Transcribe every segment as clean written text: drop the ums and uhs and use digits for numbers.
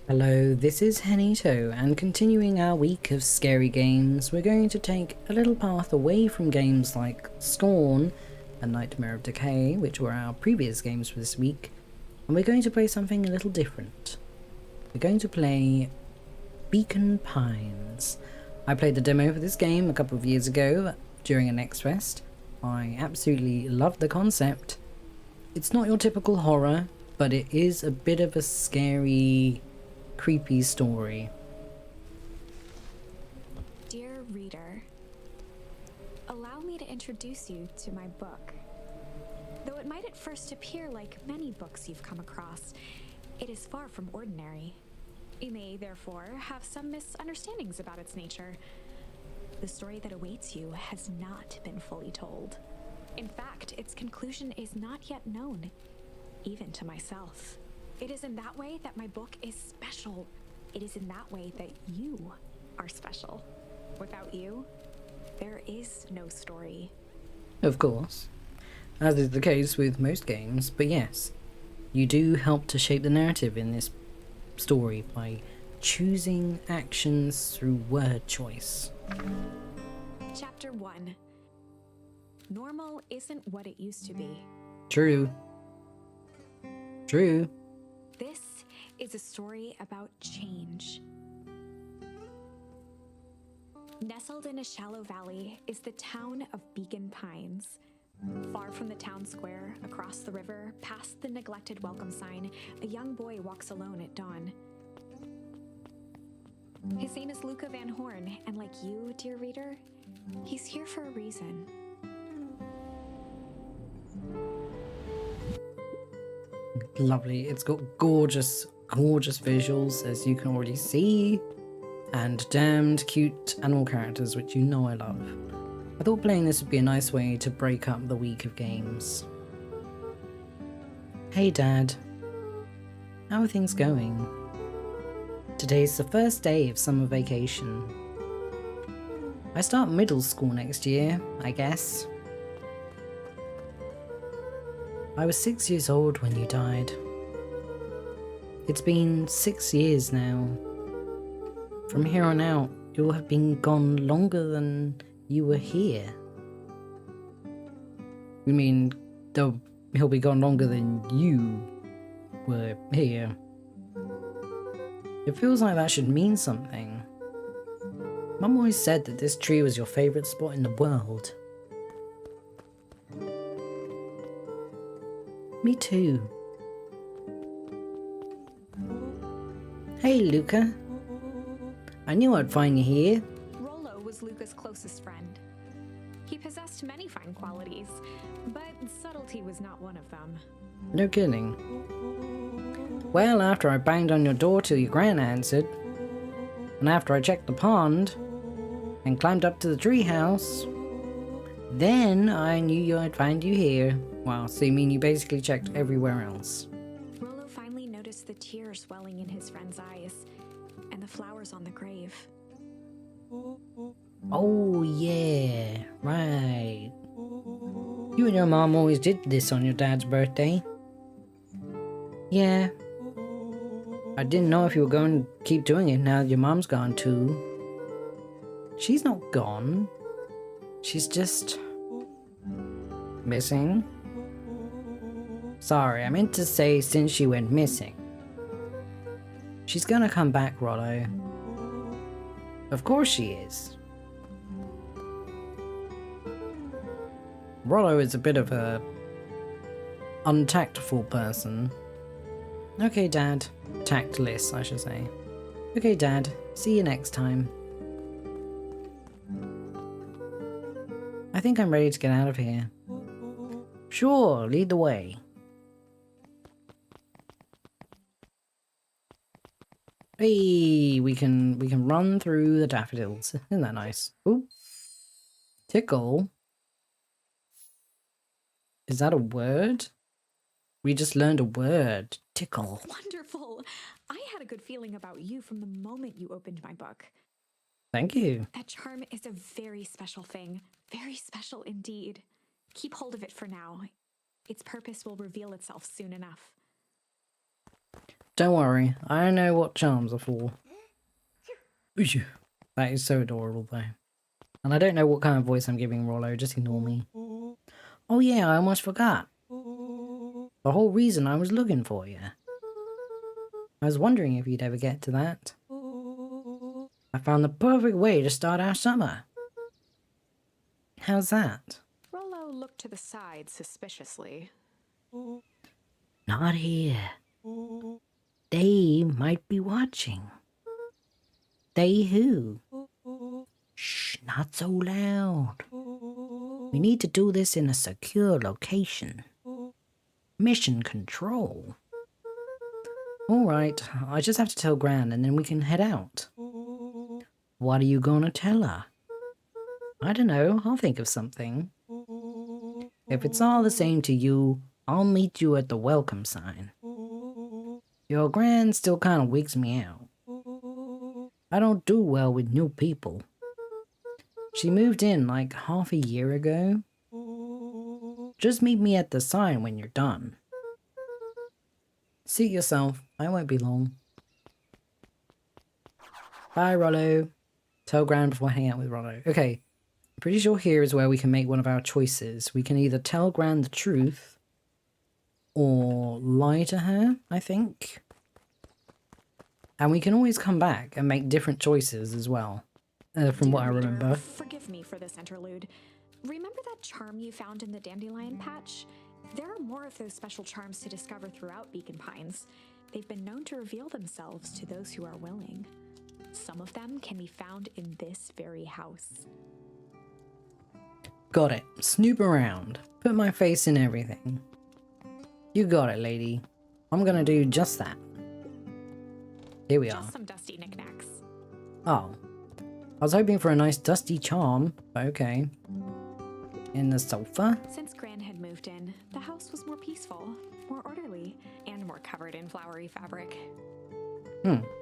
Hello, this is Henito, and continuing our week of scary games, we're going to take a little path away from games like Scorn and Nightmare of Decay, which were our previous games for this week, and we're going to play something a little different. We're going to play Beacon Pines. I played the demo for this game a couple of years ago during an X-Fest. I absolutely loved the concept. It's not your typical horror, but it is a bit of a scary, creepy story. Dear reader, allow me to introduce you to my book. Though it might at first appear like many books you've come across, it is far from ordinary. You may, therefore, have some misunderstandings about its nature. The story that awaits you has not been fully told. In fact, its conclusion is not yet known, even to myself. It is in that way that my book is special. It is in that way that you are special. Without you, there is no story. Of course, as is the case with most games, but yes, you do help to shape the narrative in this story by choosing actions through word choice. Chapter 1. Normal isn't what it used to be. True. True. This is a story about change. Nestled in a shallow valley is the town of Beacon Pines. Far from the town square, across the river, past the neglected welcome sign, a young boy walks alone at dawn. His name is Luka Van Horn, and like you, dear reader, he's here for a reason. Lovely. It's got gorgeous, gorgeous visuals, as you can already see, and damned cute animal characters, which you know I love. I thought playing this would be a nice way to break up the week of games. Hey Dad, how are things going? Today's the first day of summer vacation. I start middle school next year, I guess. I was 6 years old when you died. It's been 6 years now. From here on out, you'll have been gone longer than you were here. You mean he'll be gone longer than you were here? It feels like that should mean something. Mum always said that this tree was your favourite spot in the world. Me too. Hey Luka. I knew I'd find you here. Rolo was Luka's closest friend. He possessed many fine qualities, but subtlety was not one of them. No kidding. Well, after I banged on your door till your gran answered, and after I checked the pond, and climbed up to the treehouse, then I knew I'd find you here. Wow, so you mean you basically checked everywhere else? Rolo finally noticed the tears welling in his friend's eyes, and the flowers on the grave. Oh yeah, right. You and your mom always did this on your dad's birthday. Yeah. I didn't know if you were going to keep doing it now that your mom's gone too. She's not gone. She's just missing. Sorry, I meant to say since she went missing. She's gonna come back, Rollo. Of course she is. Rollo is a bit of a untactful person. Okay, Dad. Tactless, I should say. Okay, Dad. See you next time. I think I'm ready to get out of here. Sure, lead the way. Hey, we can run through the daffodils. Isn't that nice? Ooh. Tickle? Is that a word? We just learned a word. Tickle. Wonderful! I had a good feeling about you from the moment you opened my book. Thank you. That charm is a very special thing. Very special indeed. Keep hold of it for now. Its purpose will reveal itself soon enough. Don't worry, I know what charms are for. Oosh. That is so adorable though. And I don't know what kind of voice I'm giving Rollo, just ignore me. Oh yeah, I almost forgot. The whole reason I was looking for you. I was wondering if you'd ever get to that. I found the perfect way to start our summer. How's that? Rolo looked to the side suspiciously. Not here. They might be watching. They who? Shh, not so loud. We need to do this in a secure location. Mission control. Alright, I just have to tell Gran and then we can head out. What are you gonna tell her? I don't know, I'll think of something. If it's all the same to you, I'll meet you at the welcome sign. Your Gran still kinda wigs me out. I don't do well with new people. She moved in like half a year ago. Just meet me at the sign when you're done. Suit yourself, I won't be long. Bye, Rollo. Tell Gran before I hang out with Rollo. Okay, I'm pretty sure here is where we can make one of our choices. We can either tell Gran the truth or lie to her, I think. And we can always come back and make different choices as well, from what I Dear reader, remember. forgive me for this interlude. Remember that charm you found in the dandelion patch? There are more of those special charms to discover throughout Beacon Pines. They've been known to reveal themselves to those who are willing. Some of them can be found in this very house. Got it. Snoop around. Put my face in everything. You got it, lady. I'm gonna do just that. Here we are. Just some dusty knickknacks. Oh. I was hoping for a nice dusty charm, but okay. In the sofa? Since Gran had moved in, the house was more peaceful, more orderly, and more covered in flowery fabric.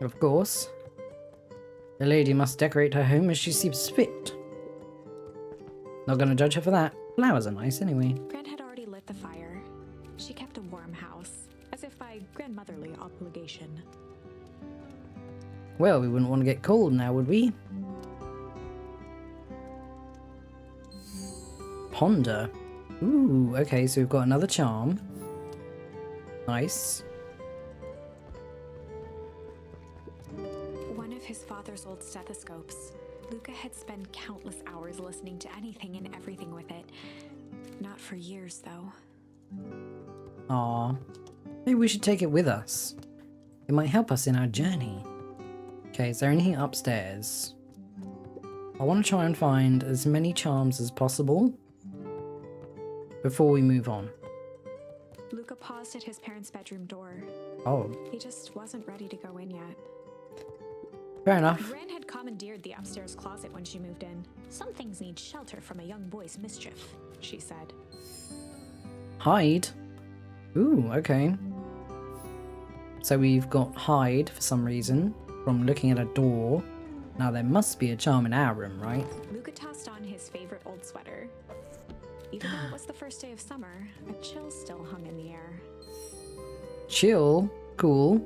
Of course. The lady must decorate her home as she sees fit. Not gonna judge her for that. Flowers are nice anyway. Gran had already lit the fire. She kept a warm house, as if by grandmotherly obligation. Well, we wouldn't want to get cold now, would we? Ponder. Ooh, okay, so we've got another charm. Nice. One of his father's old stethoscopes. Luka had spent countless hours listening to anything and everything with it. Not for years, though. Aw. Maybe we should take it with us. It might help us in our journey. Okay, is there anything upstairs? I want to try and find as many charms as possible before we move on. Luka paused at his parents' bedroom door. Oh, He just wasn't ready to go in yet. fair enough. Gran had commandeered the upstairs closet when she moved in. Some things need shelter from a young boy's mischief, she said. Hide? Ooh, okay. So we've got hide for some reason from looking at a door. Now there must be a charm in our room, right? Luka tossed on his favorite old sweater. Even though it was the first day of summer, a chill still hung in the air. Chill. Cool.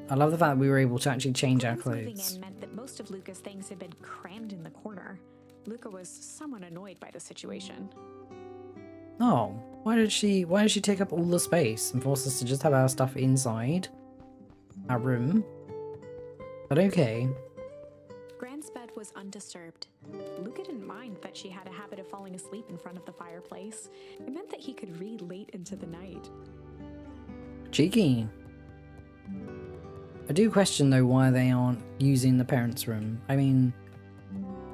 I love the fact that we were able to actually change our Gran's moving clothes. in meant that most of Luka's things had been crammed in the corner. Luka was somewhat annoyed by the situation. Oh, why did she take up all the space and force us to just have our stuff inside our room? But okay. Gran's bed was undisturbed. Luka didn't mind that she had a habit of falling asleep in front of the fireplace. It meant that he could read late into the night. Cheeky. I do question though why they aren't using the parents' room. I mean,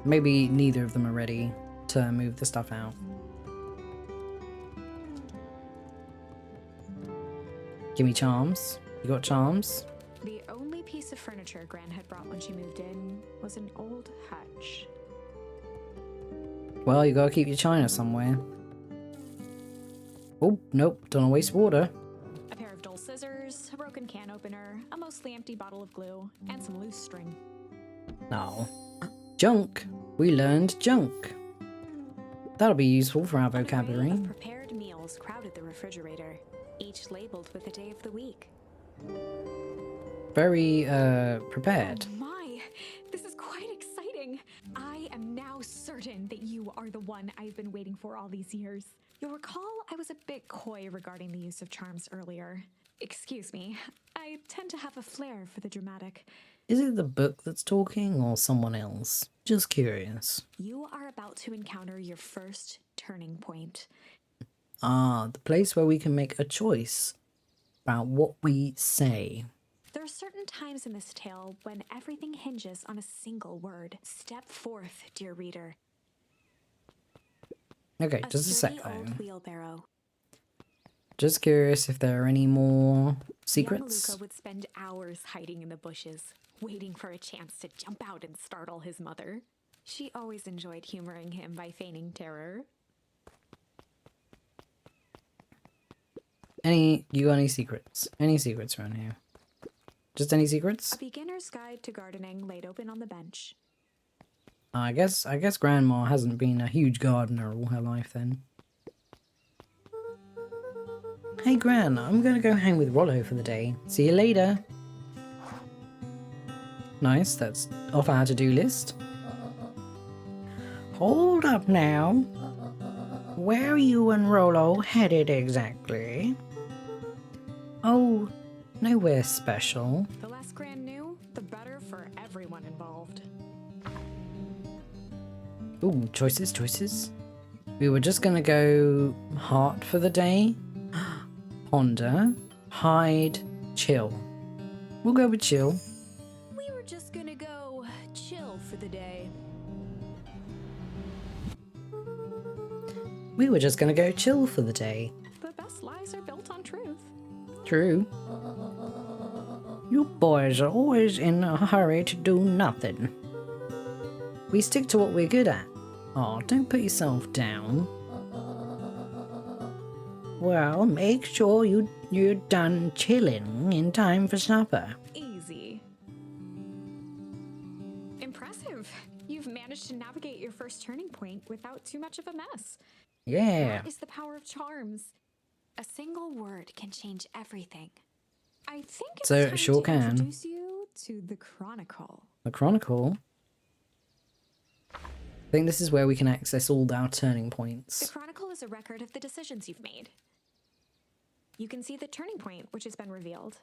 maybe neither of them are ready to move the stuff out. Give me charms. You got charms? The only piece of furniture Gran had brought when she moved in was an old hutch. Well, you gotta keep your china somewhere. Oh, nope, don't wanna waste water. A pair of dull scissors, a broken can opener, a mostly empty bottle of glue, and some loose string. No. Junk. We learned junk. That'll be useful for our An array vocabulary. of prepared meals crowded the refrigerator. each labeled with a day of the week. Very, prepared. Oh my, this is quite exciting. I am now certain that you are the one I've been waiting for all these years. You'll recall I was a bit coy regarding the use of charms earlier. Excuse me, I tend to have a flair for the dramatic. Is it the book that's talking or someone else? Just curious. You are about to encounter your first turning point. Ah, the place where we can make a choice about what we say. There are certain times in this tale when everything hinges on a single word. Step forth, dear reader. Okay, just a sec sturdy though. old wheelbarrow. Just curious if there are any more Young secrets. Luka would spend hours hiding in the bushes, waiting for a chance to jump out and startle his mother. She always enjoyed humoring him by feigning terror. You got any secrets? Any secrets around here? Just any secrets? A beginner's guide to gardening laid open on the bench. I guess Grandma hasn't been a huge gardener all her life then. Hey Gran, I'm gonna go hang with Rollo for the day. See you later. Nice, that's off our to-do list. Hold up now. Where are you and Rollo headed exactly? Oh, nowhere special. The less Gran knew, the better for everyone involved. Ooh, choices. We were just gonna go heart for the day. Ponder, hide, chill. We'll go with chill. We were just gonna go chill for the day. We were just gonna go chill for the day. The best lies are built on truth. True. You boys are always in a hurry to do nothing. We stick to what we're good at. Oh, don't put yourself down. Well, make sure you're done chilling in time for supper. Easy. Impressive. You've managed to navigate your first turning point without too much of a mess. Yeah. That is the power of charms. A single word can change everything. I think it's So it time sure to can. introduce you to the Chronicle. The Chronicle. I think this is where we can access all our turning The points. Chronicle is a record of the decisions you've made. You can see the turning point which has been revealed.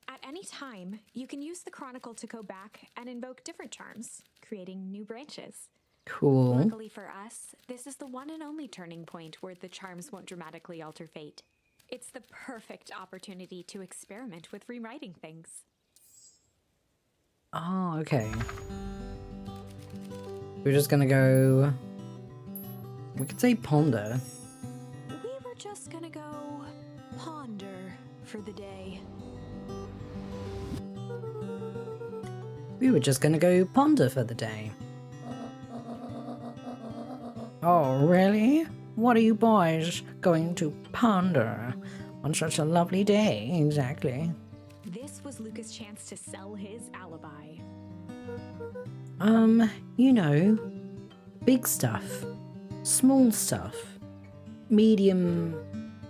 At any time, you can use the Chronicle to go back and invoke different charms, creating new branches. Cool. Luckily for us, this is the one and only turning point where the charms won't dramatically alter fate. It's the perfect opportunity to experiment with rewriting things. Oh, okay. We're just gonna go... We could say ponder. We were just gonna go ponder for the day. We were just gonna go ponder for the day. Oh, really? What are you boys going to ponder on such a lovely day, exactly? This was Luka's chance to sell his alibi. You know, big stuff, small stuff, medium,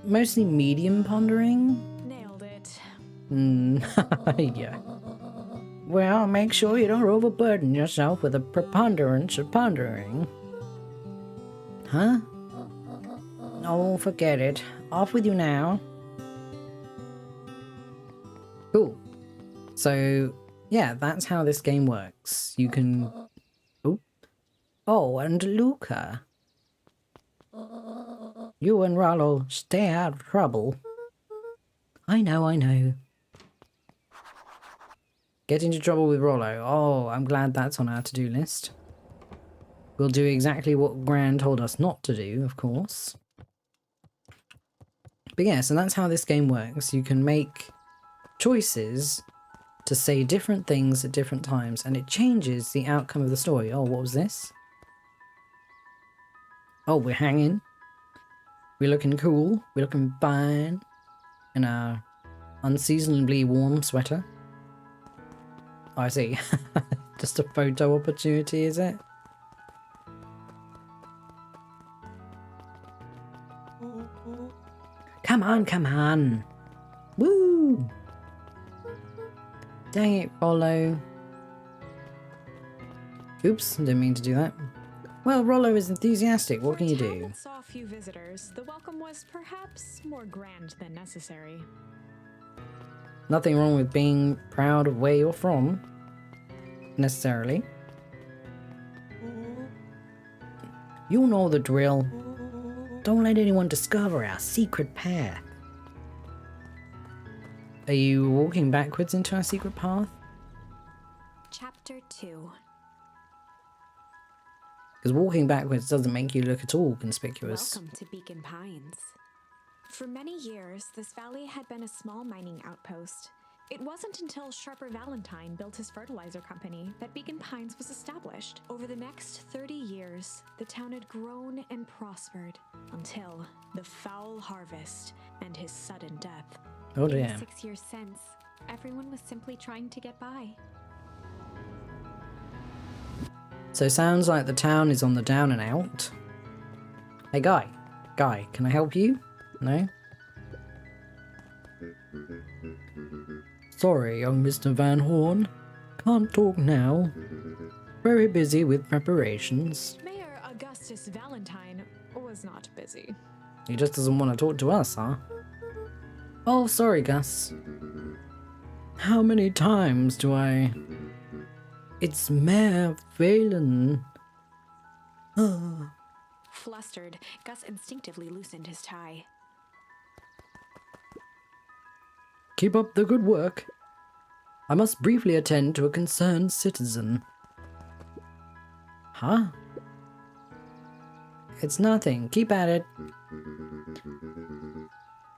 mostly medium pondering. Nailed it. Yeah. Well, make sure you don't overburden yourself with a preponderance of pondering. Huh? Oh, forget it. Off with you now. Cool. So, yeah, that's how this game works. You can... Oh, and Luka. You and Rolo stay out of trouble. I know. Get into trouble with Rollo. Oh, I'm glad that's on our to-do list. We'll do exactly what Gran told us not to do, of course. But yeah, so that's how this game works. You can make choices to say different things at different times, and it changes the outcome of the story. Oh, what was this? Oh, we're hanging. We're looking cool. We're looking fine. In our unseasonably warm sweater. Oh, I see. Just a photo opportunity, is it? Come on. Woo! Dang it, Rolo. Oops, didn't mean to do that. Well, Rolo is enthusiastic. What can you For a town do? that saw few visitors, the welcome was perhaps more grand than necessary. Nothing wrong with being proud of where you're from, necessarily. You'll know the drill. Don't let anyone discover our secret path. Are you walking backwards into our secret path? Chapter 2. Because walking backwards doesn't make you look at all conspicuous. Welcome to Beacon Pines. For many years, this valley had been a small mining outpost. It wasn't until Sharper Valentine built his fertilizer company that Beacon Pines was established. Over the next 30 years, the town had grown and prospered until the foul harvest and his sudden death. Oh In the dear. 6 years since, everyone was simply trying to get by. So sounds like the town is on the down and out. Hey guy, can I help you? No? Sorry, young Mr. Van Horn. Can't talk now. Very busy with preparations. Mayor Augustus Valentine was not busy. He just doesn't want to talk to us, huh? Oh, sorry, Gus. How many times do I... It's Mayor Phelan. Flustered, Gus instinctively loosened his tie. Keep up the good work. I must briefly attend to a concerned citizen. Huh? It's nothing. Keep at it.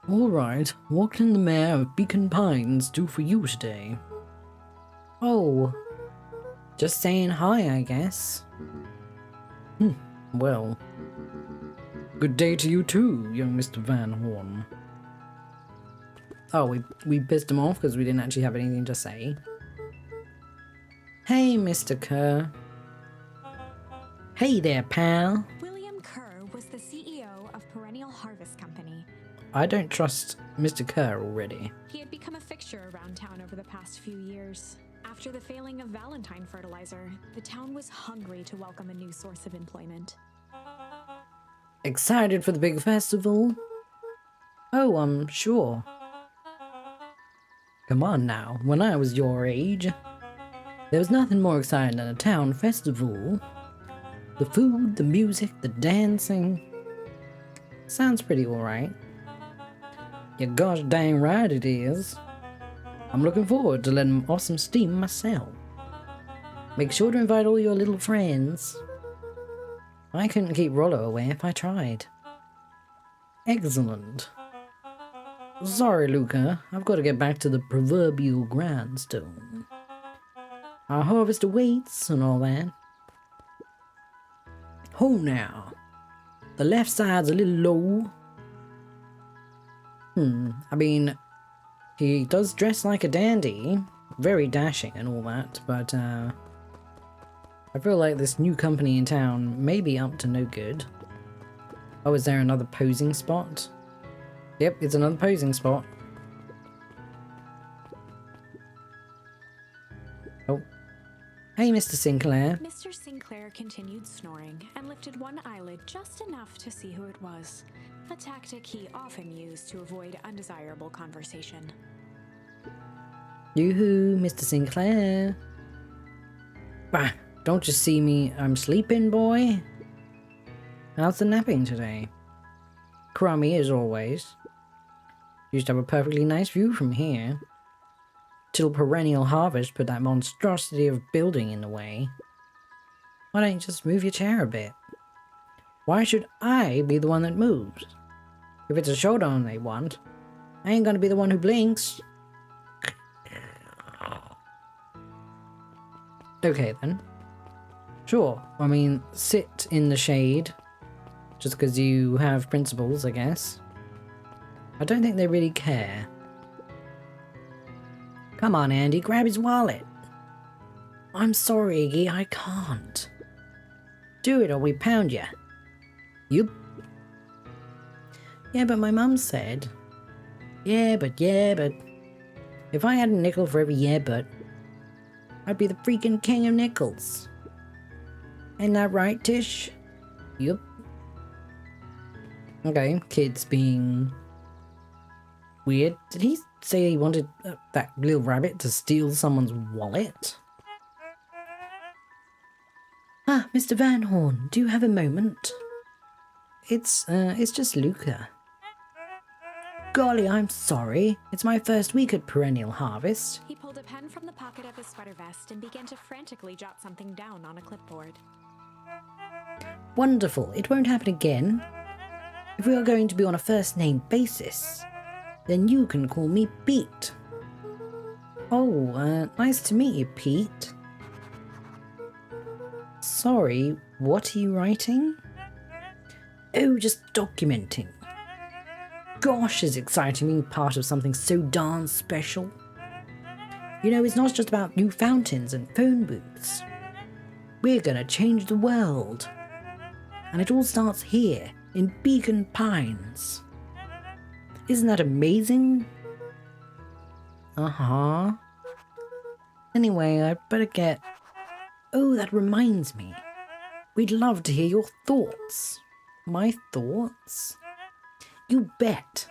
Alright, what can the mayor of Beacon Pines do for you today? Oh, just saying hi, I guess. Well. Good day to you too, young Mr. Van Horn. Oh, we pissed him off because we didn't actually have anything to say. Hey, Mr. Kerr. Hey there, pal. William Kerr was the CEO of Perennial Harvest Company. I don't trust Mr. Kerr already. He had become a fixture around town over the past few years. After the failing of Valentine fertilizer, the town was hungry to welcome a new source of employment. Excited for the big festival? Oh, I'm sure. Come on now, when I was your age, there was nothing more exciting than a town festival. The food, the music, the dancing. Sounds pretty alright. You're gosh dang right it is. I'm looking forward to letting off some steam myself. Make sure to invite all your little friends. I couldn't keep Rollo away if I tried. Excellent. Sorry, Luka. I've got to get back to the proverbial grindstone. Our harvest awaits and all that. Oh, now. The left side's a little low. I mean, he does dress like a dandy. Very dashing and all that, but, I feel like this new company in town may be up to no good. Oh, is there another posing spot? Yep, it's another posing spot. Oh. Hey, Mr. Sinclair. Mr. Sinclair continued snoring and lifted one eyelid just enough to see who it was, a tactic he often used to avoid undesirable conversation. Yoo-hoo, Mr. Sinclair. Bah, don't you see me? I'm sleeping, boy. How's the napping today? Crummy as always. Used to have a perfectly nice view from here. Till Perennial Harvest put that monstrosity of building in the way. Why don't you just move your chair a bit? Why should I be the one that moves? If it's a showdown they want, I ain't gonna be the one who blinks. Okay then. Sure, I mean, sit in the shade. Just because you have principles, I guess. I don't think they really care. Come on, Andy, grab his wallet. I'm sorry, Iggy, I can't. Do it or we pound you. Yup. Yeah, but my mum said... Yeah, but if I had a nickel for every yeah, but I'd be the freaking king of nickels. Ain't that right, Tish? Yup. Okay, kids being weird. Did he say he wanted that little rabbit to steal someone's wallet? Ah, Mr. Van Horn, do you have a moment? It's just Luka. Golly, I'm sorry. It's my first week at Perennial Harvest. He pulled a pen from the pocket of his sweater vest and began to frantically jot something down on a clipboard. Wonderful. It won't happen again. If we are going to be on a first-name basis, then you can call me Pete. Oh, nice to meet you, Pete. Sorry, what are you writing? Oh, just documenting. Gosh, it's exciting being part of something so darn special. You know, it's not just about new fountains and phone booths. We're gonna change the world. And it all starts here, in Beacon Pines. Isn't that amazing? Uh-huh. Anyway, I'd better get... Oh, that reminds me. We'd love to hear your thoughts. My thoughts? You bet.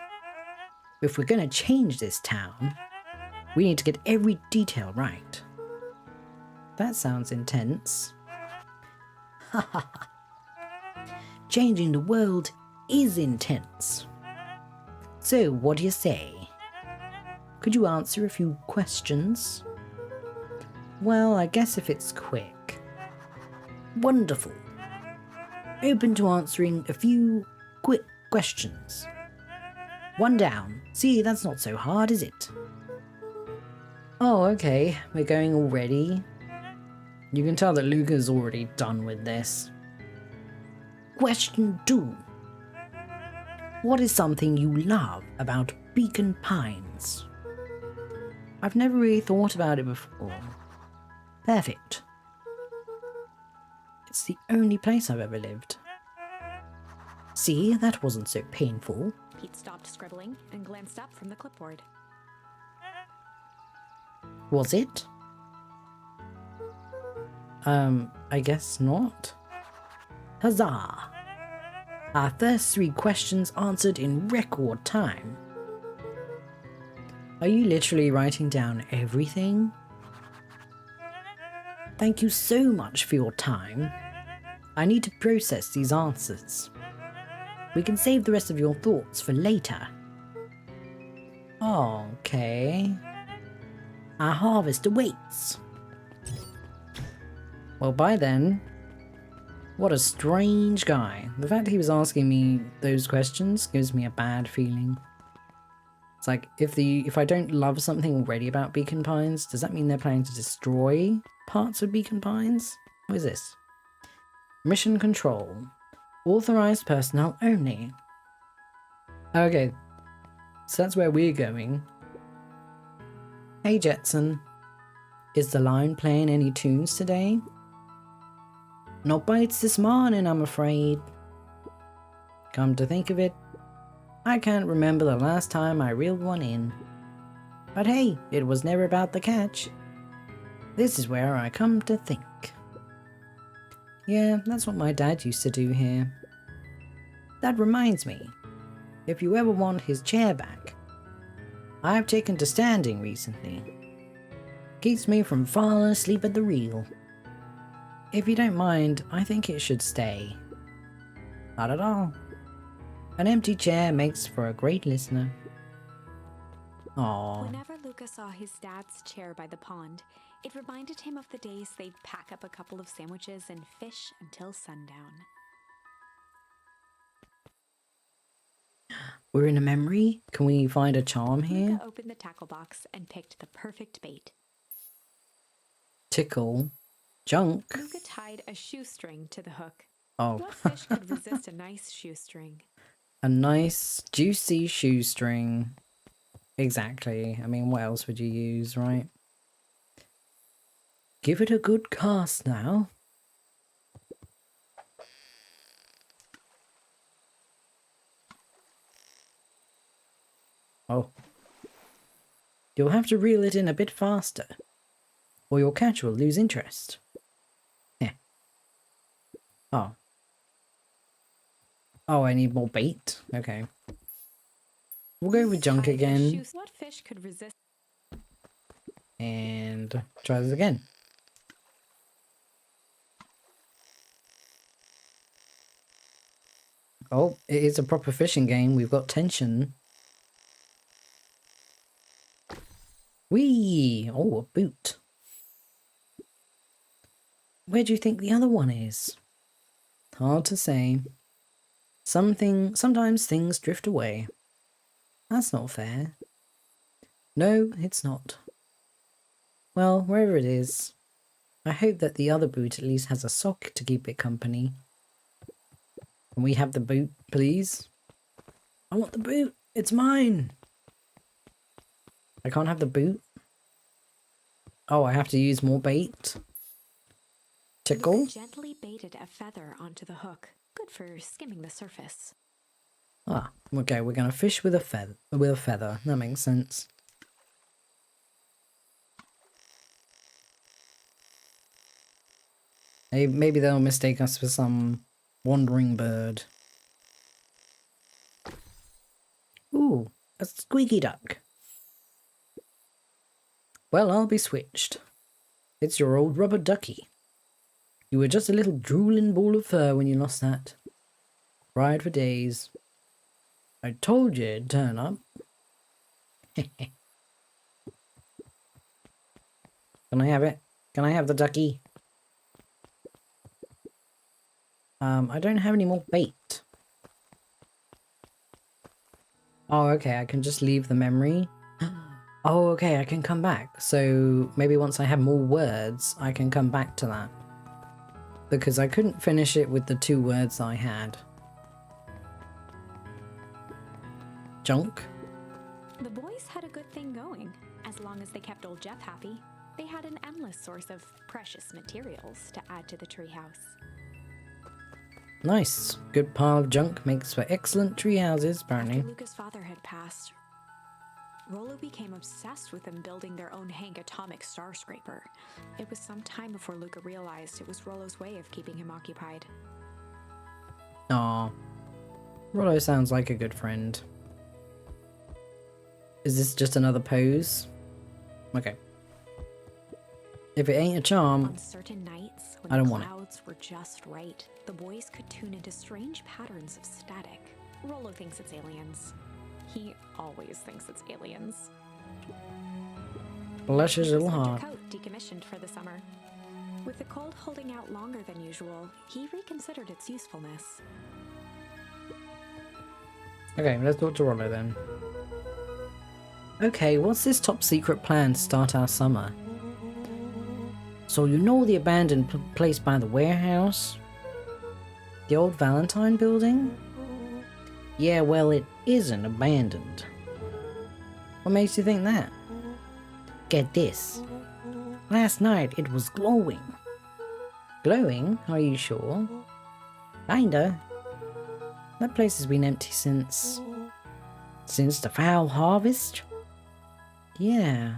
If we're gonna change this town, we need to get every detail right. That sounds intense. Ha ha ha. Changing the world is intense. So, what do you say? Could you answer a few questions? Well, I guess if it's quick. Wonderful. Open to answering a few quick questions. One down. See, that's not so hard, is it? Oh, okay. We're going already. You can tell that Luka's already done with this. Question 2. What is something you love about Beacon Pines? I've never really thought about it before. Perfect. It's the only place I've ever lived. See, that wasn't so painful. Pete stopped scribbling and glanced up from the clipboard. Was it? I guess not. Huzzah! Our first 3 questions answered in record time. Are you literally writing down everything? Thank you so much for your time. I need to process these answers. We can save the rest of your thoughts for later. Okay. Our harvest awaits. Well, by then, what a strange guy. The fact he was asking me those questions gives me a bad feeling. It's like, if I don't love something already about Beacon Pines, does that mean they're planning to destroy parts of Beacon Pines? What is this? Mission control. Authorized personnel only. Okay, so that's where we're going. Hey Jetson, is the line playing any tunes today? No bites this morning, I'm afraid. Come to think of it, I can't remember the last time I reeled one in. But hey, it was never about the catch. This is where I come to think. Yeah, that's what my dad used to do here. That reminds me, if you ever want his chair back, I've taken to standing recently. Keeps me from falling asleep at the reel. If you don't mind, I think it should stay. Not at all. An empty chair makes for a great listener. Aww. Whenever Luka saw his dad's chair by the pond, it reminded him of the days they'd pack up a couple of sandwiches and fish until sundown. We're in a memory? Can we find a charm here? Luka opened the tackle box and picked the perfect bait. Tickle. Junk. Luka tied a shoestring to the hook. Oh. What fish could resist a nice shoestring? A nice, juicy shoestring. Exactly. I mean, what else would you use, right? Give it a good cast now. Oh. You'll have to reel it in a bit faster, or your catch will lose interest. Yeah. Oh. Oh, I need more bait? Okay. We'll go with junk again. What fish could resist? And try this again. Oh, it is a proper fishing game. We've got tension. Whee! Oh, a boot. Where do you think the other one is? Hard to say. Sometimes things drift away. That's not fair. No, it's not. Well, wherever it is, I hope that the other boot at least has a sock to keep it company. Can we have the boot, please? I want the boot! It's mine! I can't have the boot? Oh, I have to use more bait? Tickle? Luka gently baited a feather onto the hook. Good for skimming the surface. Ah, okay, we're gonna fish with a feather. That makes sense. Maybe they'll mistake us for some wandering bird. Ooh, a squeaky duck. Well, I'll be switched. It's your old rubber ducky. You were just a little drooling ball of fur when you lost that. Cried for days. I told you it'd turn up. Can I have it? Can I have the ducky? I don't have any more bait. Oh, okay, I can just leave the memory. Oh, okay, I can come back. So maybe once I have more words, I can come back to that. Because I couldn't finish it with the 2 words I had. Junk? The boys had a good thing going. As long as they kept old Jeff happy, they had an endless source of precious materials to add to the treehouse. Nice. Good pile of junk makes for excellent tree houses, apparently. After Luka's father had passed, Rolo became obsessed with them building their own Hank atomic star scraper. It was some time before Luka realized it was Rolo's way of keeping him occupied. Aw. Rolo sounds like a good friend. Is this just another pose? Okay. If it ain't a charm, On certain nights, when I don't the want it. clouds were just right, the boys could tune into strange patterns of static. Rolo thinks it's aliens. He always thinks it's aliens. bless his little Winter heart. coat decommissioned for the summer. With the cold holding out longer than usual, he reconsidered its usefulness. Okay, let's talk to Rolo then. Okay, what's this top secret plan to start our summer? So you know the abandoned place by the warehouse? The old Valentine building? Yeah, well, it isn't abandoned. What makes you think that? Get this. Last night it was glowing. Glowing? Are you sure? Kinda. That place has been empty since the foul harvest? Yeah.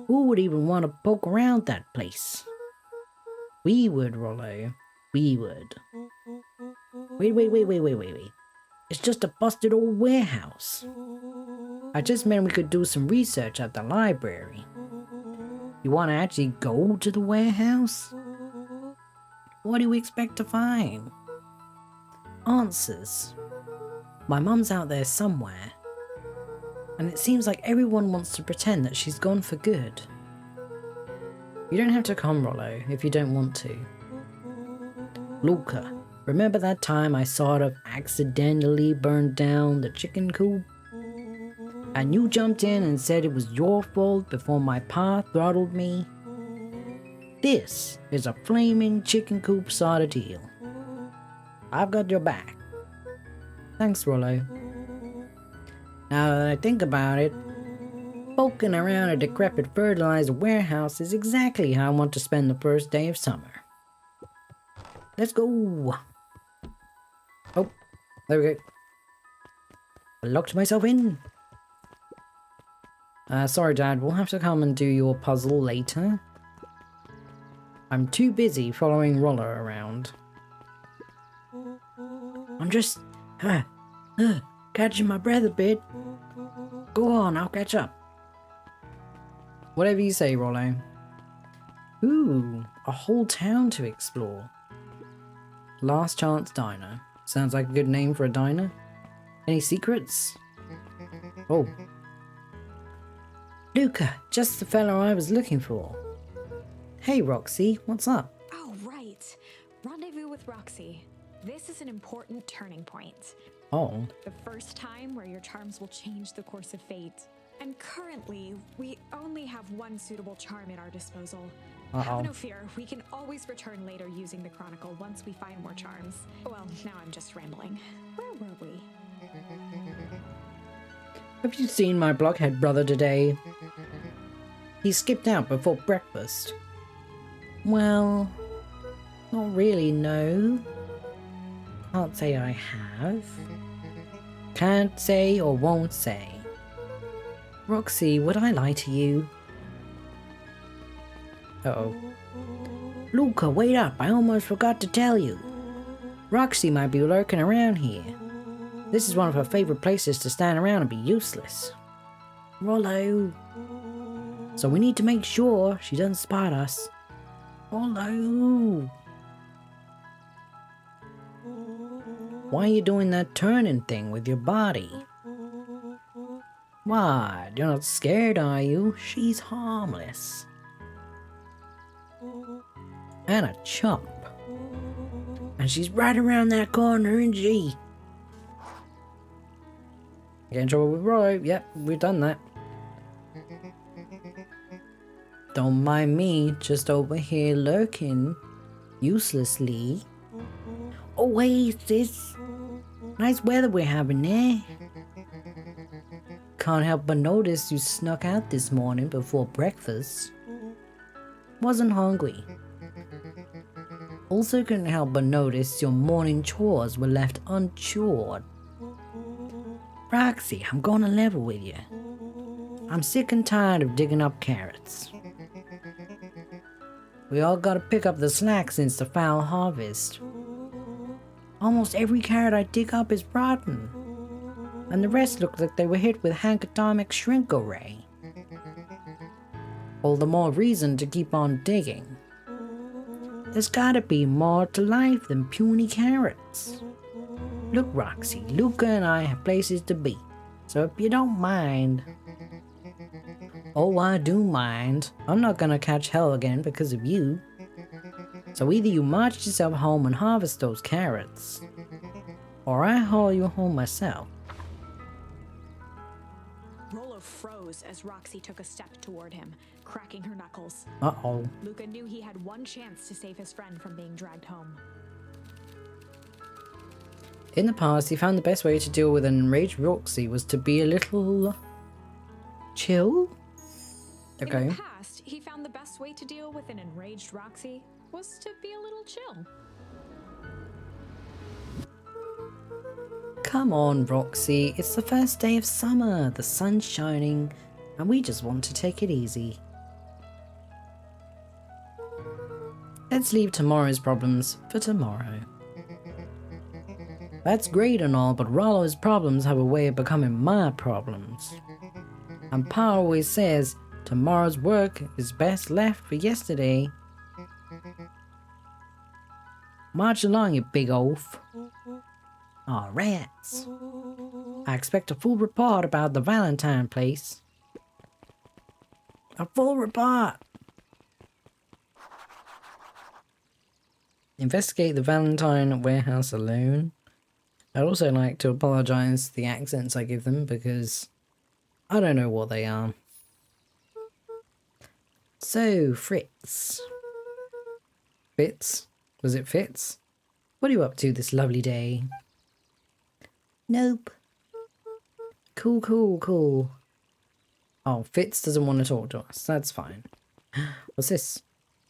Who would even want to poke around that place? We would, Rollo. We would. Wait. It's just a busted old warehouse. I just meant we could do some research at the library. You want to actually go to the warehouse? What do we expect to find? Answers. My mum's out there somewhere. And it seems like everyone wants to pretend that she's gone for good. You don't have to come, Rollo, if you don't want to. Luka, remember that time I sort of accidentally burned down the chicken coop? And you jumped in and said it was your fault before my pa throttled me? This is a flaming chicken coop sort of deal. I've got your back. Thanks, Rollo. Now that I think about it, poking around a decrepit fertilizer warehouse is exactly how I want to spend the first day of summer. Let's go! Oh, there we go. I locked myself in. Sorry, Dad, we'll have to come and do your puzzle later. I'm too busy following Rolo around. I'm just catching my breath a bit. Go on, I'll catch up. Whatever you say, Rolo. Ooh, a whole town to explore. Last Chance Diner. Sounds like a good name for a diner. Any secrets? Oh. Luka, just the fellow I was looking for. Hey Roxy, what's up? Oh, right. Rendezvous with Roxy. This is an important turning point. Oh. The first time where your charms will change the course of fate. And currently, we only have one suitable charm at our disposal. Have no fear, we can always return later using the Chronicle once we find more charms. Well, now I'm just rambling. Where were we? Have you seen my blockhead brother today? He skipped out before breakfast. Well, not really, no. Can't say I have. Can't say or won't say. Roxy, would I lie to you? Uh-oh. Luka, wait up, I almost forgot to tell you. Roxy might be lurking around here. This is one of her favorite places to stand around and be useless. Rolo. So we need to make sure she doesn't spot us. Rolo. Why are you doing that turning thing with your body? What? You're not scared, are you? She's harmless. And a chump. And she's right around that corner, isn't she? Get in trouble with Rolo. Yep, we've done that. Don't mind me, just over here lurking uselessly. Oasis. Nice weather we're having there. Can't help but notice you snuck out this morning before breakfast. Wasn't hungry. Also couldn't help but notice your morning chores were left unchewed. Roxy, I'm gonna level with you. I'm sick and tired of digging up carrots. We all gotta pick up the slack since the foul harvest. Almost every carrot I dig up is rotten, and the rest look like they were hit with Hankatomic Shrink Array. All the more reason to keep on digging. There's gotta be more to life than puny carrots. Look, Roxy, Luka and I have places to be, so if you don't mind... Oh, I do mind. I'm not gonna catch hell again because of you. So either you march yourself home and harvest those carrots, or I haul you home myself. Rolo froze as Roxy took a step toward him, cracking her knuckles. Uh-oh. Luka knew he had one chance to save his friend from being dragged home. In the past, he found the best way to deal with an enraged Roxy was to be a little... chill? Okay. In the past, he found the best way to deal with an enraged Roxy was to be a little chill. Come on, Roxy. It's the first day of summer. The sun's shining, and we just want to take it easy. Let's leave tomorrow's problems for tomorrow. That's great and all, but Rolo's problems have a way of becoming my problems. And Pa always says, tomorrow's work is best left for yesterday. March along, you big oaf. Aw, rats. I expect a full report about the Valentine place. A full report! Investigate the Valentine warehouse alone. I'd also like to apologise for the accents I give them because I don't know what they are. So, Fritz. Fitz? Was it Fitz? What are you up to this lovely day? Nope. Cool, cool, cool. Oh, Fitz doesn't want to talk to us. That's fine. What's this?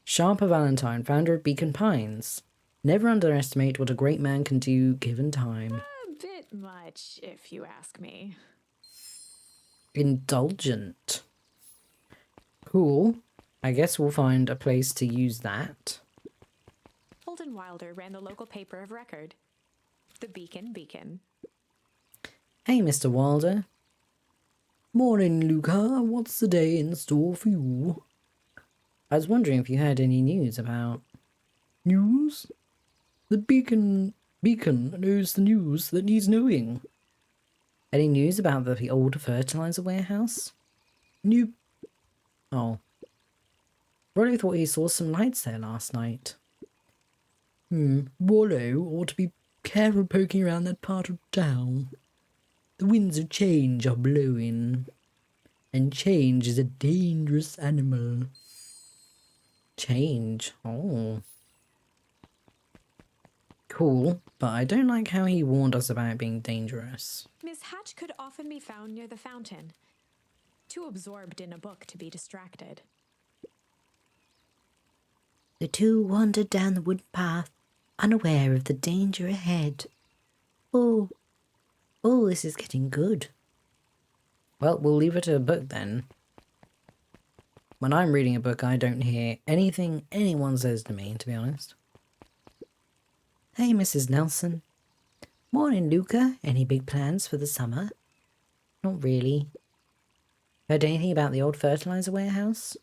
Sharper Valentine, founder of Beacon Pines. Never underestimate what a great man can do given time. A bit much, if you ask me. Indulgent. Cool. I guess we'll find a place to use that. Holden Wilder ran the local paper of record, the Beacon. Hey, Mr. Wilder. Morning, Luca. What's the day in store for you? I was wondering if you heard any news about... News? The Beacon knows the news that needs knowing. Any news about the old fertilizer warehouse? Nope. Oh. Rollo thought he saw some lights there last night. Rollo ought to be careful poking around that part of town. The winds of change are blowing. And change is a dangerous animal. Change? Oh. Cool, but I don't like how he warned us about it being dangerous. Miss Hatch could often be found near the fountain, too absorbed in a book to be distracted. The two wandered down the wood path, unaware of the danger ahead. Oh, this is getting good. Well, we'll leave it to a book then. When I'm reading a book, I don't hear anything anyone says to me, to be honest. Hey, Mrs. Nelson. Morning, Luca. Any big plans for the summer? Not really. Heard anything about the old fertilizer warehouse?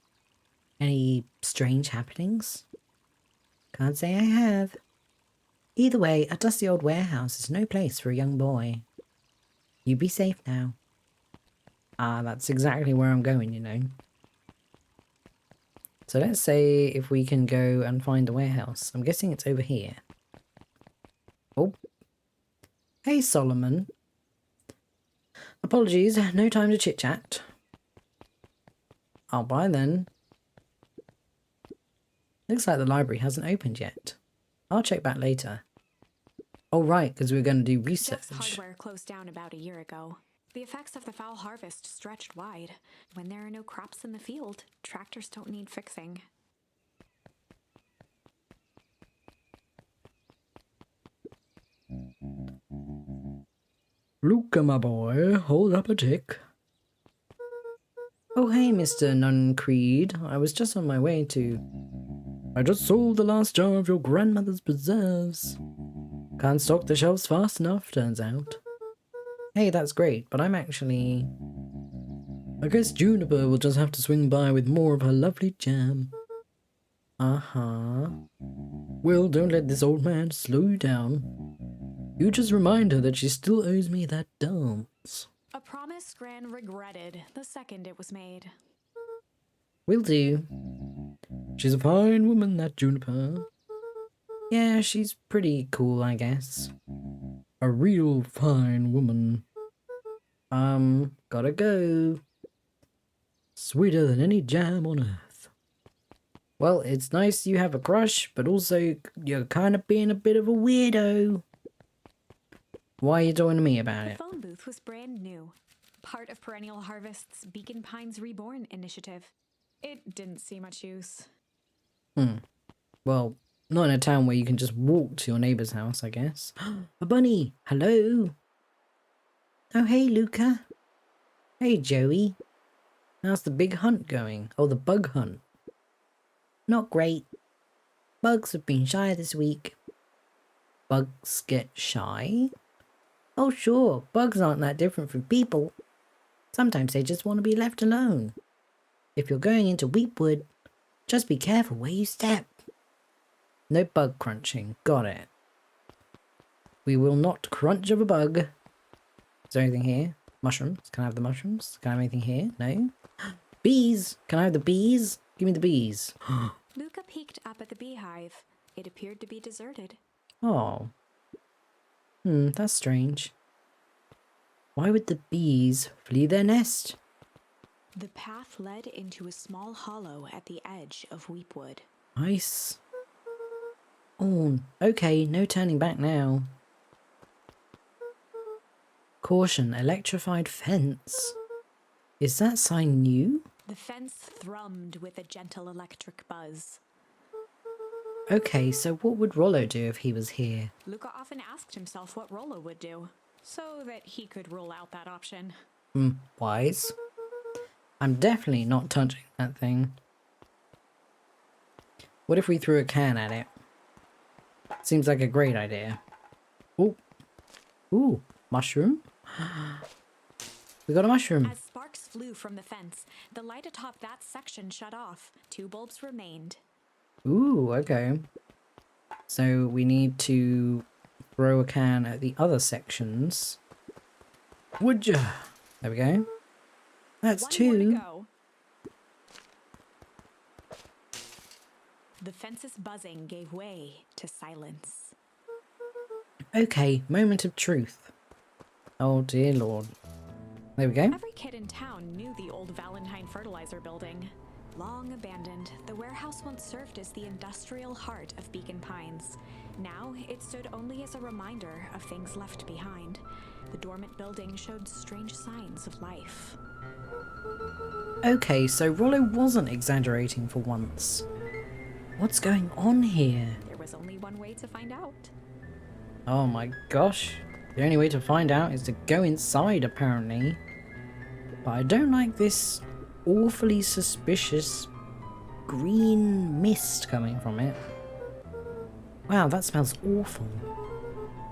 Any strange happenings? Can't say I have. Either way, a dusty old warehouse is no place for a young boy. You be safe now. That's exactly where I'm going, you know. So let's say if we can go and find the warehouse. I'm guessing it's over here. Oh. Hey, Solomon. Apologies, no time to chit-chat. I'll buy then. Looks like the library hasn't opened yet. I'll check back later. Oh, right, because we're going to do research. Jeff's hardware closed down about a year ago. The effects of the foul harvest stretched wide. When there are no crops in the field, tractors don't need fixing. Luca, my boy, hold up a tick. Oh, hey, Mr. Nuncreed. I was just on my way to... I just sold the last jar of your grandmother's preserves. Can't stock the shelves fast enough, turns out. Hey, that's great, but I'm actually... I guess Juniper will just have to swing by with more of her lovely jam. Uh-huh. Well, don't let this old man slow you down. You just remind her that she still owes me that dance. A promise Gran regretted the second it was made. Will do. She's a fine woman, that Juniper. Yeah, she's pretty cool, I guess. A real fine woman. Gotta go. Sweeter than any jam on earth. Well, it's nice you have a crush, but also you're kind of being a bit of a weirdo. Why are you talking to me about The it? phone booth was brand new, part of Perennial Harvest's Beacon Pines Reborn initiative. It didn't see much use. Well, not in a town where you can just walk to your neighbour's house, I guess. A bunny! Hello! Oh, hey, Luca. Hey, Joey. How's the big hunt going? Oh, the bug hunt. Not great. Bugs have been shy this week. Bugs get shy? Oh, sure. Bugs aren't that different from people. Sometimes they just want to be left alone. If you're going into Weepwood, just be careful where you step. No bug crunching. Got it. We will not crunch of a bug. Is there anything here? Mushrooms. Can I have the mushrooms? Can I have anything here? No? Bees! Can I have the bees? Give me the bees. Luca peeked up at the beehive. It appeared to be deserted. Oh. That's strange. Why would the bees flee their nest? The path led into a small hollow at the edge of Weepwood. Nice. Oh, okay, no turning back now. Caution, electrified fence. Is that sign new? The fence thrummed with a gentle electric buzz. Okay, so what would Rollo do if he was here? Luca often asked himself what Rolo would do, so that he could rule out that option. Wise. I'm definitely not touching that thing. What if we threw a can at it? Seems like a great idea. Ooh. Ooh. Mushroom? We got a mushroom. As sparks flew from the fence, the light atop that section shut off. 2 bulbs remained. Ooh, okay. So we need to throw a can at the other sections. Would ya? There we go. That's 1 more to 2. go. The fence's buzzing gave way to silence. Okay, moment of truth. Oh dear lord. There we go. Every kid in town knew the old Valentine fertilizer building. Long abandoned, the warehouse once served as the industrial heart of Beacon Pines. Now, it stood only as a reminder of things left behind. The dormant building showed strange signs of life. Okay, so Rollo wasn't exaggerating for once. What's going on here? There was only one way to find out. Oh my gosh. The only way to find out is to go inside, apparently. But I don't like this awfully suspicious green mist coming from it. Wow, that smells awful.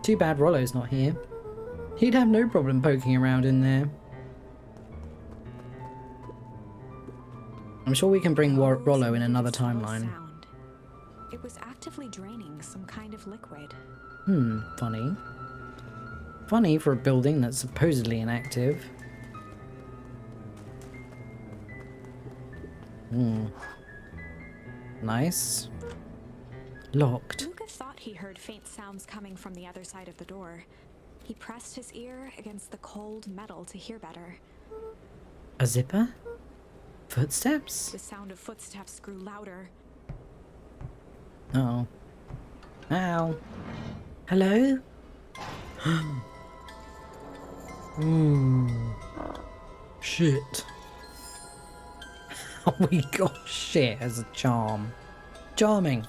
Too bad Rollo's not here. He'd have no problem poking around in there. I'm sure we can bring Rollo in another timeline. Sound. It was actively draining some kind of liquid. Funny. Funny for a building that's supposedly inactive. Nice. Locked. Luka thought he heard faint sounds coming from the other side of the door. He pressed his ear against the cold metal to hear better. A zipper? Footsteps? The sound of footsteps grew louder. Uh-oh. Ow. Hello? Shit. Oh, we got shit as a charm. Charming.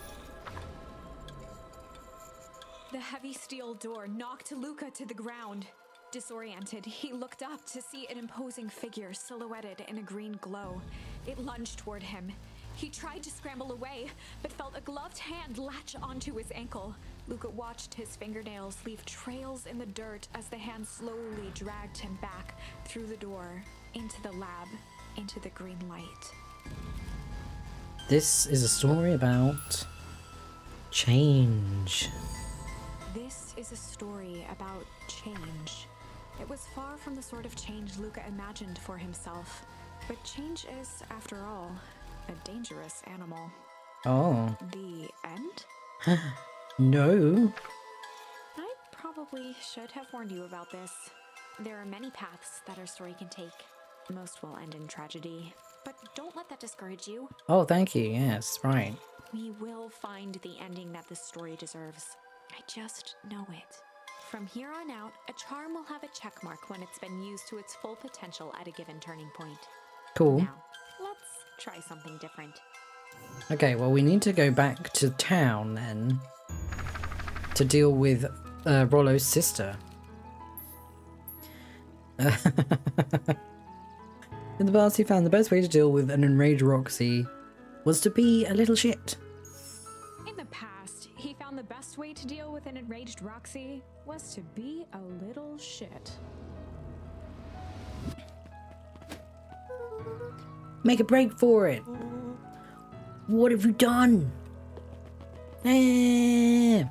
The heavy steel door knocked Luka to the ground. Disoriented, he looked up to see an imposing figure silhouetted in a green glow. It lunged toward him. He tried to scramble away, but felt a gloved hand latch onto his ankle. Luka watched his fingernails leave trails in the dirt as the hand slowly dragged him back through the door, into the lab, into the green light. This is a story about change. This is a story about change. It was far from the sort of change Luka imagined for himself. But change is, after all, a dangerous animal. Oh. The end? No. I probably should have warned you about this. There are many paths that our story can take. Most will end in tragedy. But don't let that discourage you. Oh, thank you. Yes, right. We will find the ending that this story deserves. I just know it. From here on out, a charm will have a check mark when it's been used to its full potential at a given turning point. Cool. Now, let's try something different. Okay, well, we need to go back to town then to deal with Rollo's sister. In the past, he found the best way to deal with an enraged Roxy was to be a little shit. In the past, he found the best way to deal with an enraged Roxy was to be a little shit. Make a break for it. What have you done? Eh.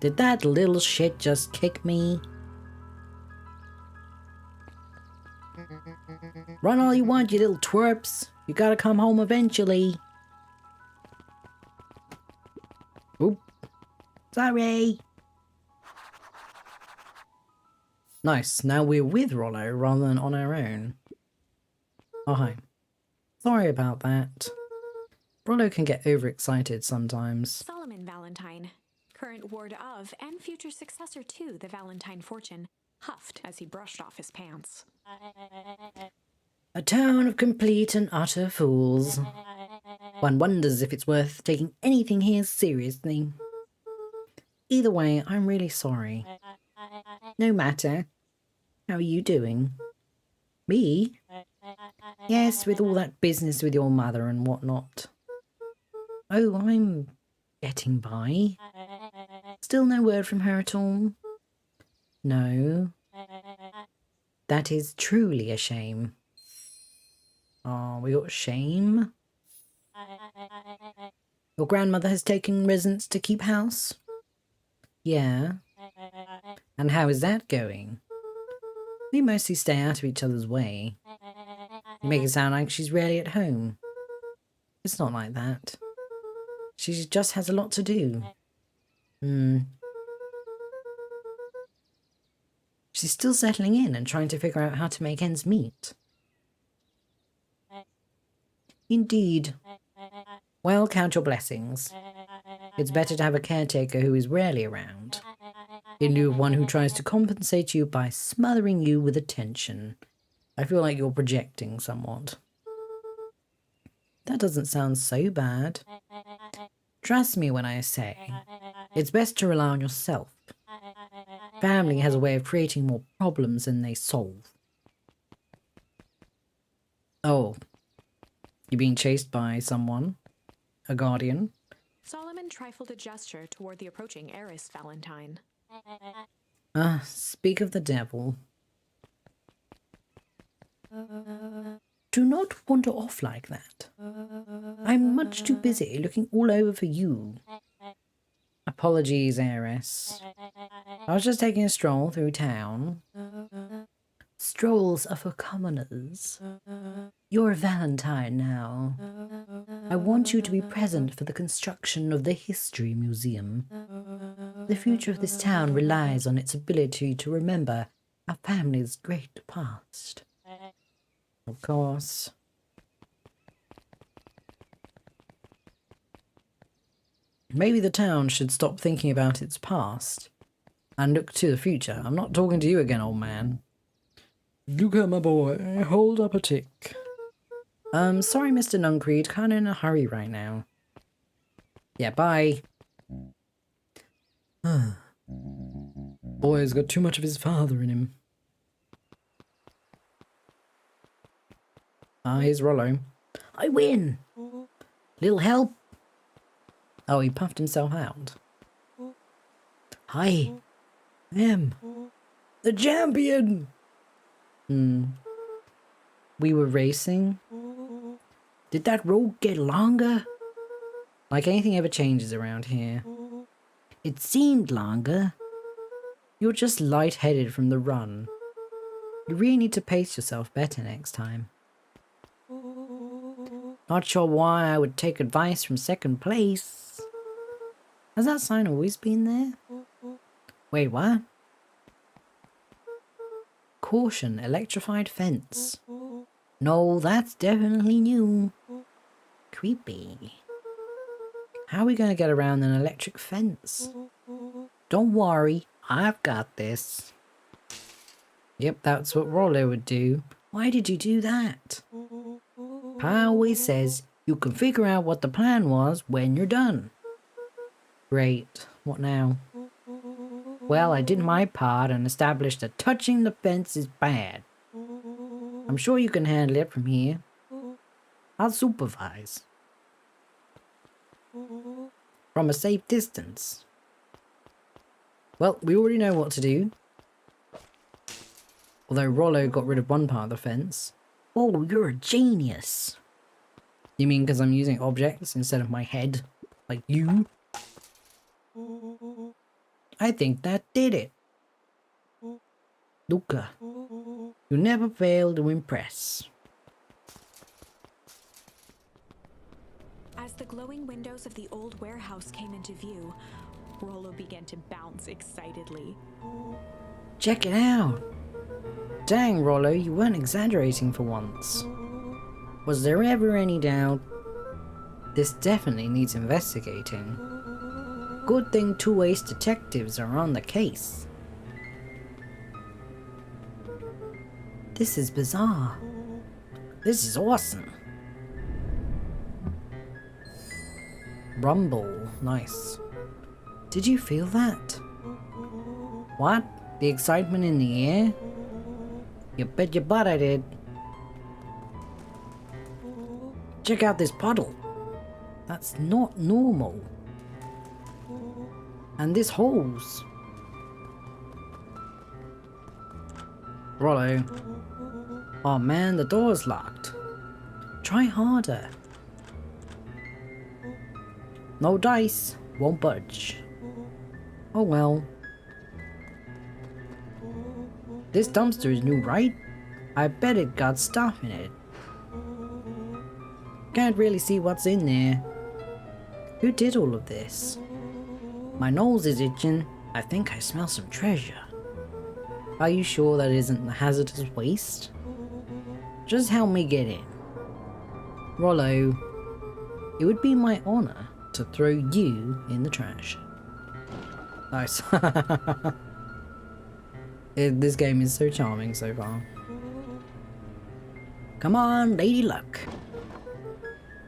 Did that little shit just kick me? Run all you want, you little twerps. You gotta come home eventually. Oop. Sorry. Nice, now we're with Rollo rather than on our own. Oh, hi. Sorry about that. Rollo can get overexcited sometimes. Solomon Valentine, current ward of and future successor to the Valentine fortune, huffed as he brushed off his pants. A town of complete and utter fools. One wonders if it's worth taking anything here seriously. Either way, I'm really sorry. No matter. How are you doing? Me? Yes, with all that business with your mother and whatnot. Oh, I'm getting by. Still no word from her at all? No. That is truly a shame. Oh, we got shame? Your grandmother has taken residence to keep house? Yeah. And how is that going? We mostly stay out of each other's way. You make it sound like she's rarely at home. It's not like that. She just has a lot to do. She's still settling in and trying to figure out how to make ends meet. Indeed. Well, count your blessings. It's better to have a caretaker who is rarely around, in lieu of one who tries to compensate you by smothering you with attention. I feel like you're projecting somewhat. That doesn't sound so bad. Trust me when I say, it's best to rely on yourself. Family has a way of creating more problems than they solve. Oh, you're being chased by someone? A guardian? Solomon trifled a gesture toward the approaching heiress Valentine. Speak of the devil. Do not wander off like that. I'm much too busy looking all over for you. Apologies, heiress. I was just taking a stroll through town. Strolls are for commoners. You're a Valentine now. I want you to be present for the construction of the History Museum. The future of this town relies on its ability to remember our family's great past. Of course. Maybe the town should stop thinking about its past and look to the future. I'm not talking to you again, old man. Luka, my boy, hold up a tick. Sorry, Mr. Nuncreed, kinda in a hurry right now. Yeah, bye. Boy's got too much of his father in him. Here's Rolo. I win! Little help? Oh, he puffed himself out. Hi. I am the champion! We were racing. Did that road get longer? Like anything ever changes around here. It seemed longer. You're just lightheaded from the run. You really need to pace yourself better next time. Not sure why I would take advice from second place. Has that sign always been there? Wait, what? Caution, electrified fence. No, that's definitely new. Creepy. How are we going to get around an electric fence? Don't worry, I've got this. Yep, that's what Rolo would do. Why did you do that? Pa always says you can figure out what the plan was when you're done. Great, what now? Well, I did my part and established that touching the fence is bad. I'm sure you can handle it from here. I'll supervise. From a safe distance. Well, we already know what to do. Although Rollo got rid of one part of the fence. Oh, you're a genius. You mean because I'm using objects instead of my head? Like you? I think that did it. Luka, you never fail to impress. As the glowing windows of the old warehouse came into view, Rolo began to bounce excitedly. Check it out. Dang, Rollo, you weren't exaggerating for once. Was there ever any doubt? This definitely needs investigating. Good thing two ace detectives are on the case. This is bizarre. This is awesome. Rumble, nice. Did you feel that? What? The excitement in the air? You bet your butt I did. Check out this puddle. That's not normal. And this holes. Rollo. Oh man, the door's locked. Try harder. No dice. Won't budge. Oh well. This dumpster is new, right? I bet it got stuff in it. Can't really see what's in there. Who did all of this? My nose is itching. I think I smell some treasure. Are you sure that isn't the hazardous waste? Just help me get in. Rollo, it would be my honor to throw you in the trash. Nice. This game is so charming so far. Come on, Lady Luck.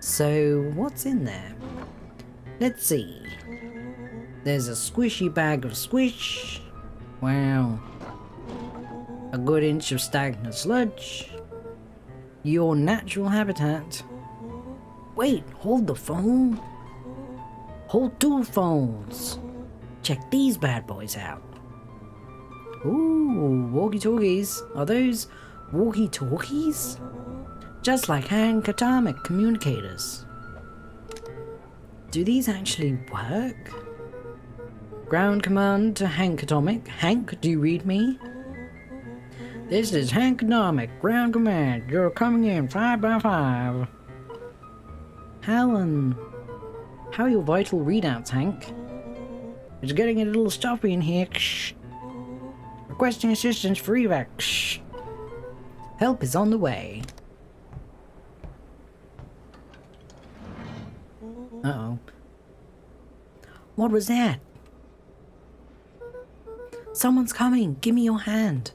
So, what's in there? Let's see. There's a squishy bag of squish. Wow. A good inch of stagnant sludge. Your natural habitat. Wait, hold the phone. Hold 2 phones. Check these bad boys out. Ooh, walkie-talkies. Are those walkie-talkies? Just like hand atomic communicators. Do these actually work? Ground command to Hank Atomic. Hank, do you read me? This is Hank Atomic. Ground command. You're coming in 5 by 5. How are your vital readouts, Hank? It's getting a little stuffy in here. Shh. Requesting assistance for evac. Shh. Help is on the way. Uh-oh. What was that? Someone's coming. Give me your hand.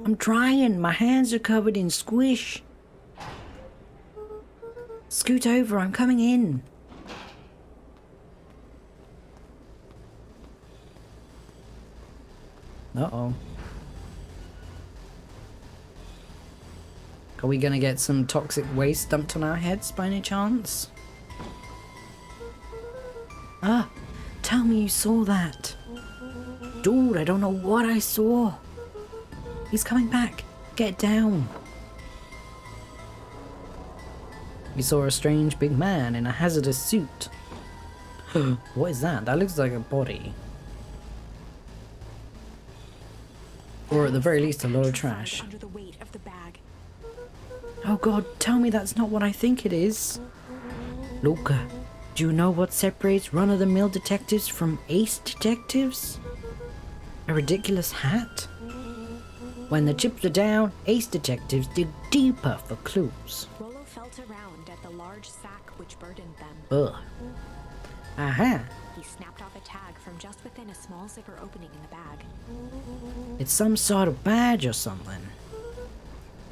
I'm trying. My hands are covered in squish. Scoot over. I'm coming in. Uh-oh. Are we gonna get some toxic waste dumped on our heads by any chance? Ah, tell me you saw that. Dude, I don't know what I saw. He's coming back. Get down. We saw a strange big man in a hazardous suit. What is that? That looks like a body. Or at the very least a lot of trash. Under the weight of the bag. Oh god, tell me that's not what I think it is. Luka, do you know what separates run-of-the-mill detectives from ace detectives? A ridiculous hat? When the chips are down, ace detectives dig deeper for clues. Rolo felt around at the large sack which burdened them. Ugh. Aha! He snapped off a tag from just within a small zipper opening in the bag. It's some sort of badge or something.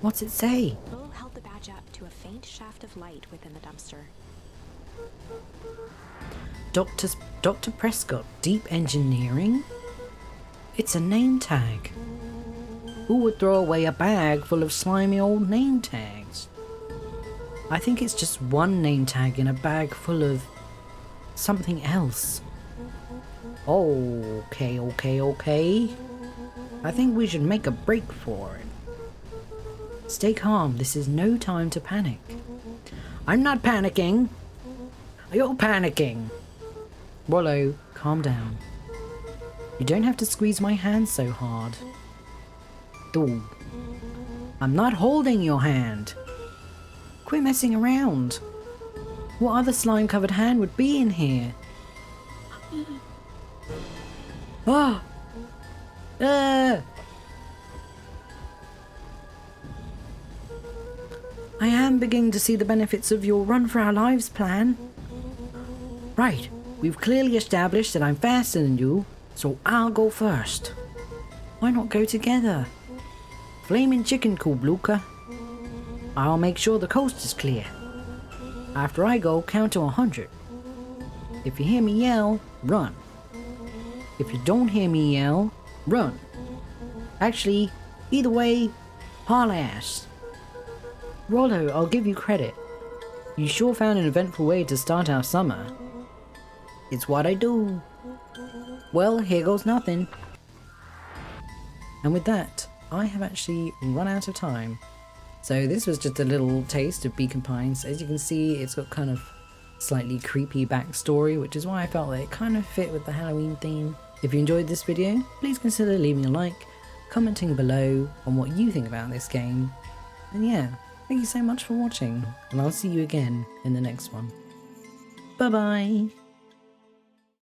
What's it say? Rolo held the badge up to a faint shaft of light within the dumpster. Dr. Prescott, Deep Engineering? It's a name tag. Who would throw away a bag full of slimy old name tags? I think it's just one name tag in a bag full of something else. Okay. I think we should make a break for it. Stay calm, this is no time to panic. I'm not panicking. You're panicking. Rollo, calm down. You don't have to squeeze my hand so hard. Dude, I'm not holding your hand. Quit messing around. What other slime-covered hand would be in here? Ah! I am beginning to see the benefits of your Run for Our Lives plan. Right, we've clearly established that I'm faster than you, so I'll go first. Why not go together? Flaming chicken coop, Luka. I'll make sure the coast is clear. After I go, count to 100. If you hear me yell, run. If you don't hear me yell, run. Actually, either way, haul ass. Rollo, I'll give you credit. You sure found an eventful way to start our summer. It's what I do. Well, here goes nothing. And with that, I have actually run out of time. So this was just a little taste of Beacon Pines. As you can see, it's got kind of slightly creepy backstory, which is why I felt that it kind of fit with the Halloween theme. If you enjoyed this video, please consider leaving a like, commenting below on what you think about this game. And yeah, thank you so much for watching, and I'll see you again in the next one. Bye bye!